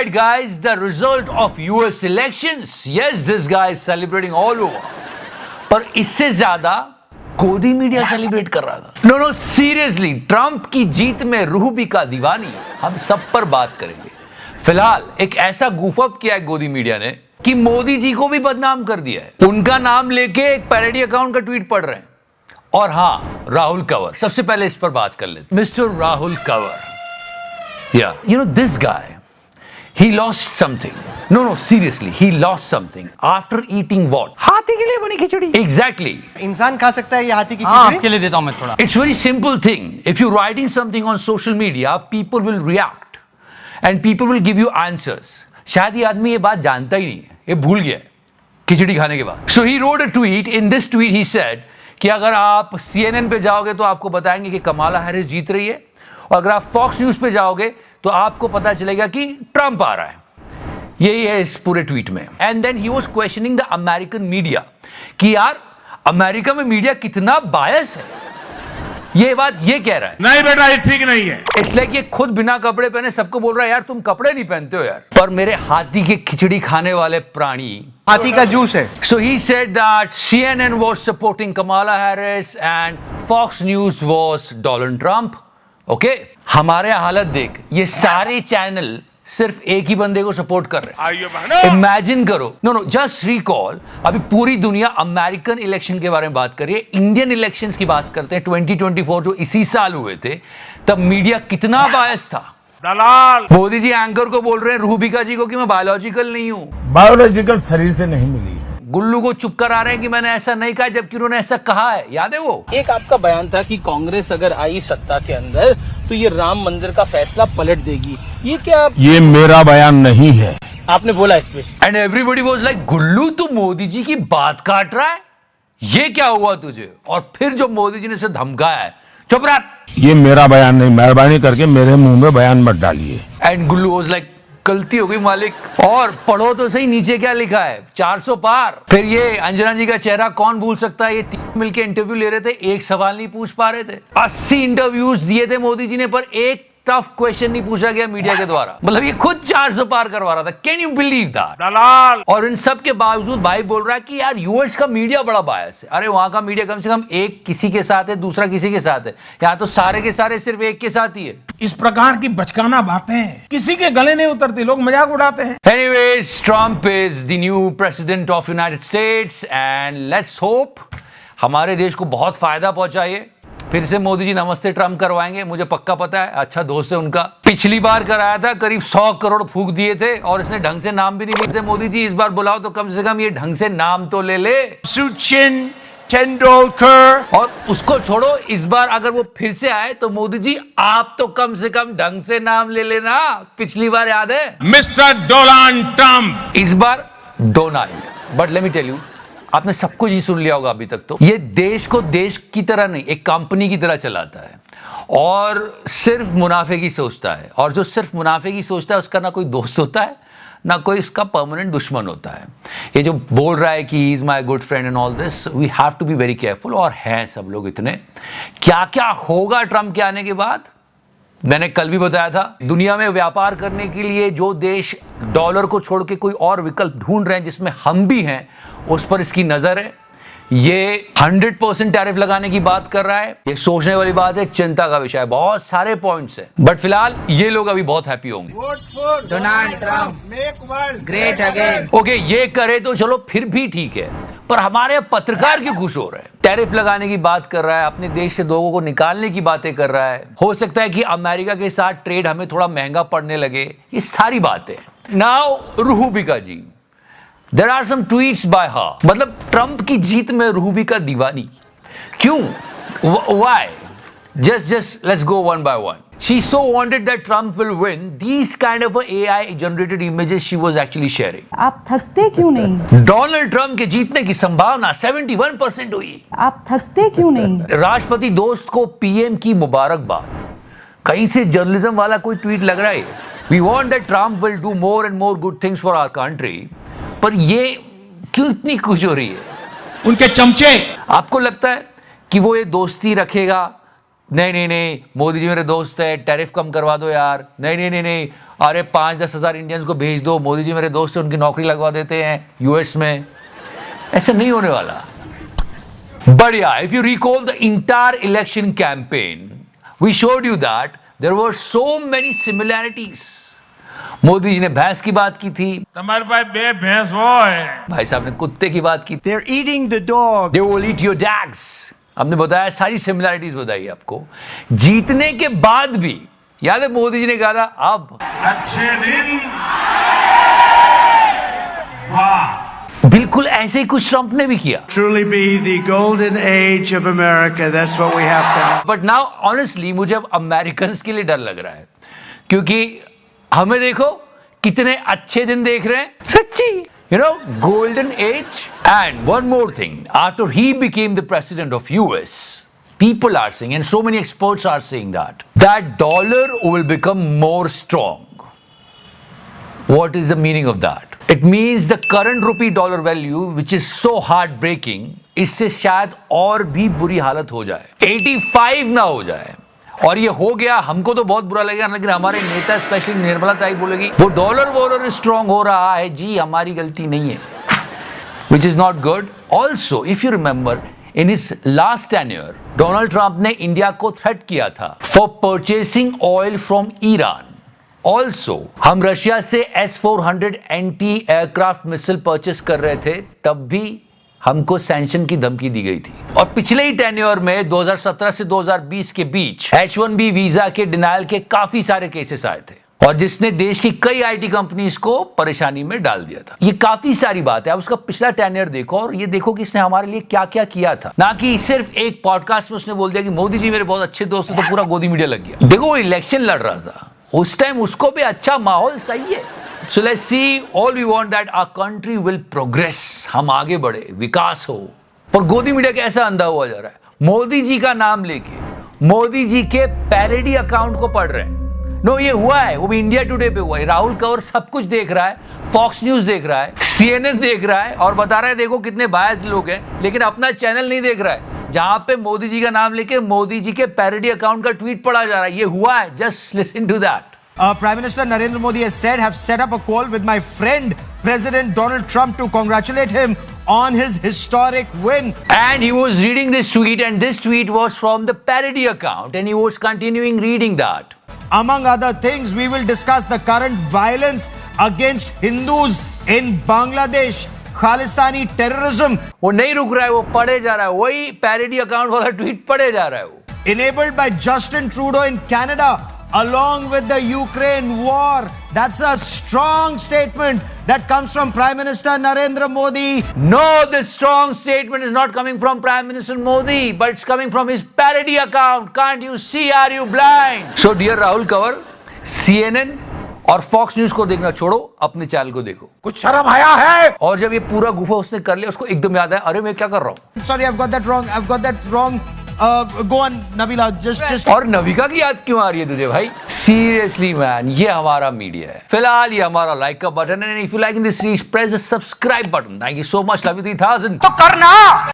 right, guys, the result of US elections. Yes, this guy is celebrating all over. पर इससे ज्यादा गोदी media celebrate कर रहा था. नो सीरियसली, ट्रंप की जीत में रूह भी का दीवानी. हम सब पर बात करेंगे. फिलहाल एक ऐसा गुफअप किया है गोदी मीडिया ने कि मोदी जी को भी बदनाम कर दिया है. उनका नाम लेके एक पैरोडी अकाउंट का ट्वीट पढ़ रहे हैं. और हाँ, राहुल कंवर, सबसे पहले इस पर बात कर लेते. मिस्टर राहुल कंवर, या you know this guy, he lost something. No, seriously, he lost something after eating what? हाथी के लिए बनी खिचड़ी. Exactly. इंसान खा सकता है ये हाथी की हाँ, खिचड़ी? आपके लिए देता हूं मैं थोड़ा. It's very simple thing. If you're writing something on social media, people will react and people will give you answers. शायद ये आदमी ये बात जानता ही नहीं है, ये भूल गया है खिचड़ी खाने के बाद. So he wrote a tweet. In this tweet he said कि अगर आप CNN पे जाओगे तो आपको बताएंगे कि कमाला हैरिस जीत रही है, और अगर आप फॉक्स न्यूज पे जाओगे तो आपको पता चलेगा कि ट्रंप आ रहा है. यही है इस पूरे ट्वीट में. And then he was questioning the American media कि यार अमेरिका में मीडिया कितना बायस है. ये बात ये कह रहा है. नहीं बेटा, ये ठीक नहीं है. इट्स लाइक ये खुद बिना कपड़े पहने सबको बोल रहा है यार तुम कपड़े नहीं पहनते हो यार. पर मेरे हाथी की खिचड़ी खाने वाले प्राणी, हाथी का जूस है. So he said that CNN was supporting Kamala Harris and Fox News was Donald Trump. Okay, हमारे हालत देख, ये सारे चैनल सिर्फ एक ही बंदे को सपोर्ट कर रहे हैं. इमेजिन करो. नो जस्ट रिकॉल, अभी पूरी दुनिया अमेरिकन इलेक्शन के बारे में बात कर रही है. इंडियन इलेक्शंस की बात करते हैं 2024 जो इसी साल हुए थे. तब मीडिया कितना बायस था. दलाल. मोदी जी एंकर को बोल रहे हैं, रूबिका जी को, कि मैं बायोलॉजिकल नहीं हूं, बायोलॉजिकल शरीर से नहीं मिली. गुल्लू को चुप करा रहे हैं कि मैंने ऐसा नहीं कहा, जबकि उन्होंने ऐसा कहा है. याद है वो एक आपका बयान था कि कांग्रेस अगर आई सत्ता के अंदर तो ये राम मंदिर का फैसला पलट देगी. ये क्या ये मेरा बयान नहीं है, आपने बोला इस पे? एंड एवरीबॉडी वाज लाइक, गुल्लू तू मोदी जी की बात काट रहा है, ये क्या हुआ तुझे? और फिर जो मोदी जी ने उसे धमकाया है, चुप रह, ये मेरा बयान नहीं, मेहरबानी करके मेरे मुंह में बयान मत डालिए. एंड गुल्लू वाज लाइक, गलती हो गई मालिक. और पढ़ो तो सही नीचे क्या लिखा है, 400 पार. फिर ये अंजना जी का चेहरा कौन भूल सकता है. ये 3 मिलके इंटरव्यू ले रहे थे, एक सवाल नहीं पूछ पा रहे थे. 80 इंटरव्यूज दिए थे मोदी जी ने, पर एक टफ क्वेश्चन नहीं पूछा गया मीडिया के द्वारा. मतलब ये खुद 400 पार करवा रहा था. Can you believe that? दलाल. और इन सब के बावजूद भाई बोल रहा है कि यार यूएस का मीडिया बड़ा बायस है. अरे वहां का मीडिया कम से कम एक किसी के साथ है, दूसरा किसी के साथ है. यहाँ तो सारे के सारे सिर्फ एक के साथ ही है. इस प्रकार की बचकाना बातें किसी के गले नहीं उतरती, लोग मजाक उड़ाते हैं. Anyways, Trump is the new president of United States and let's hope हमारे देश को बहुत फायदा पहुंचाइए. फिर से मोदी जी नमस्ते ट्रम्प करवाएंगे, मुझे पक्का पता है, अच्छा दोस्त है उनका. पिछली बार कराया था, करीब 100 करोड़ फूंक दिए थे और इसने ढंग से नाम भी नहीं लिखते. मोदी जी इस बार बुलाओ तो कम से कम ये ढंग से नाम तो ले ले. सचिन तेंदुलकर. और उसको छोड़ो, इस बार अगर वो फिर से आए तो मोदी जी आप तो कम से कम ढंग से नाम ले लेना. पिछली बार याद है, मिस्टर डोनाल्ड ट्रम्प. इस बार Donald. But let me tell you, आपने सब कुछ ही सुन लिया होगा अभी तक. तो ये देश को देश की तरह नहीं, एक कंपनी की तरह चलाता है और सिर्फ मुनाफे की सोचता है. और जो सिर्फ मुनाफे की सोचता है उसका ना कोई दोस्त होता है, ना कोई उसका परमानेंट दुश्मन होता है. ये जो बोल रहा है कि he is my good friend and all this, we have to be very careful. और हैं सब लोग इतने. क्या क्या होगा ट्रंप के आने के बाद, मैंने कल भी बताया था. दुनिया में व्यापार करने के लिए जो देश डॉलर को छोड़ के कोई और विकल्प ढूंढ रहे हैं, जिसमें हम भी हैं, उस पर इसकी नजर है. ये 100% टैरिफ लगाने की बात कर रहा है. ये सोचने वाली बात है, चिंता का विषय है. बहुत सारे पॉइंट्स हैं, बट फिलहाल ये लोग अभी बहुत हैप्पी होंगे. Donald Trump great again. Okay, ये करे तो चलो फिर भी ठीक है, पर हमारे पत्रकार क्यों खुश हो रहे हैं? टैरिफ लगाने की बात कर रहा है, अपने देश से लोगों को निकालने की बातें कर रहा है. हो सकता है कि अमेरिका के साथ ट्रेड हमें थोड़ा महंगा पड़ने लगे. ये सारी बातें. Now Rubika ji, There are some tweets by her. मतलब ट्रंप की जीत में रूबिका दीवानी क्यों? Why? Just let's go one by one. She so wanted that Trump will win. These kind of AI generated images she was actually sharing. आप थकते क्यों नहीं? Donald Trump के जीतने की संभावना 71% हुई. आप थकते क्यों नहीं? राष्ट्रपति दोस्त को पीएम की मुबारकबाद. कहीं से जर्नलिज्म वाला कोई ट्वीट लग रहा है. We want that Trump will do more and more good things for our country. पर ये क्यों इतनी खुश हो रही है? उनके चमचे. आपको लगता है कि वो ये दोस्ती रखेगा? नहीं, मोदी जी मेरे दोस्त है, टैरिफ कम करवा दो यार. नहीं, अरे 5-10 हजार इंडियंस को भेज दो, मोदी जी मेरे दोस्त हैं, उनकी नौकरी लगवा देते हैं यूएस में। ऐसा नहीं होने वाला। But yeah, if you recall the entire election campaign, we showed you that there were so many similarities. Modi ji ने भैंस की बात की थी, तुम्हारे पास बे भैंस है। भाई साहब ने कुत्ते की बात की थी, They're eating the dog. they will eat your dogs. हमने बताया, सारी सिमिलैरिटीज बताई आपको। जीतने के बाद भी याद है मोदी जी ने कहा था अब अच्छे दिन, वाह। बिल्कुल ऐसे ही कुछ ट्रंप ने भी किया। Truly be the golden age of America. That's what we have to have. But now honestly मुझे अब अमेरिकन के लिए डर लग रहा है, क्योंकि हमें देखो कितने अच्छे दिन देख रहे हैं सच्ची, you know, golden age. And one more thing, after he became the president of US, people are saying and so many experts are saying that dollar will become more strong. What is the meaning of that? It means the current rupee dollar value, which is so heartbreaking, इससे शायद और भी बुरी हालत हो जाए, 85 ना हो जाए। और ये हो गया, हमको तो बहुत बुरा लगेगा, लेकिन हमारे नेता स्पेशली निर्मला ताई बोलेगी वो डॉलर स्ट्रांग हो रहा है जी, हमारी गलती नहीं है, which is not good. Also, if you remember, in his last tenure, Donald Trump ने इंडिया को थ्रेट किया था for purchasing oil from Iran. Also हम रशिया से S-400 anti aircraft missile purchase कर रहे थे, तब भी हमको सैंक्शन की धमकी दी गई थी। और पिछले ही टेन्योर में 2017 से 2020 के बीच H-1B वीजा के डिनायल के काफी सारे केसेस आए थे, और जिसने देश की कई आईटी कंपनीज को परेशानी में डाल दिया था। ये काफी सारी बात है। अब उसका पिछला टेन्योर देखो और ये देखो कि इसने हमारे लिए क्या क्या किया था, ना कि सिर्फ एक पॉडकास्ट में उसने बोल दिया कि मोदी जी मेरे बहुत अच्छे दोस्त हैं, तो पूरा गोदी मीडिया लग गया। देखो वो इलेक्शन लड़ रहा था, उस टाइम उसको भी अच्छा माहौल सही है। So let's see, all we want that our country will progress, हम आगे बढ़े, विकास हो। पर गोदी मीडिया कैसा अंधा हुआ जा रहा है, मोदी जी का नाम लेके मोदी जी के पैरोडी अकाउंट को पढ़ रहे हैं। नो, ये हुआ है, वो भी इंडिया टुडे पे हुआ है। राहुल कंवर सब कुछ देख रहा है, फॉक्स न्यूज देख रहा है, CNN देख रहा है, और बता रहा है देखो कितने बायस लोग हैं, लेकिन अपना चैनल नहीं देख रहा है जहां पे मोदी जी का नाम लेके मोदी जी के पैरोडी अकाउंट का ट्वीट पढ़ा जा रहा है। ये हुआ है, just listen to that. Prime Minister Narendra Modi has said, have set up a call with my friend President Donald Trump to congratulate him on his historic win. And he was reading this tweet, and this tweet was from the parody account, and he was continuing reading that. Among other things, we will discuss the current violence against Hindus in Bangladesh, Khalistani terrorism. वो नहीं रुक रहा है, वो पढ़े जा रहा है, वही पैरोडी अकाउंट वाला ट्वीट पढ़े जा रहा है वो। Enabled by Justin Trudeau in Canada, along with the Ukraine war. That's a strong statement that comes from Prime Minister Narendra Modi. No, this strong statement is not coming from Prime Minister Modi, but it's coming from his parody account. Can't you see? Are you blind? So, dear Rahul Kanwar, CNN और fox news को देखना छोड़ो, अपने channel को देखो। कुछ शर्म आया है? और जब ये पूरा गुफा उसने कर लिया, उसको एकदम याद है, अरे मैं क्या कर रहा हूँ। Sorry, I've got that wrong. Go on, Nabila. Just. और नविका की याद क्यों आ रही है तुझे भाई? सीरियसली मैन, ये हमारा मीडिया है। फिलहाल ये हमारा लाइक का बटन है, if you like in this series press the subscribe button. Thank you so much, love you 3000। तो करना।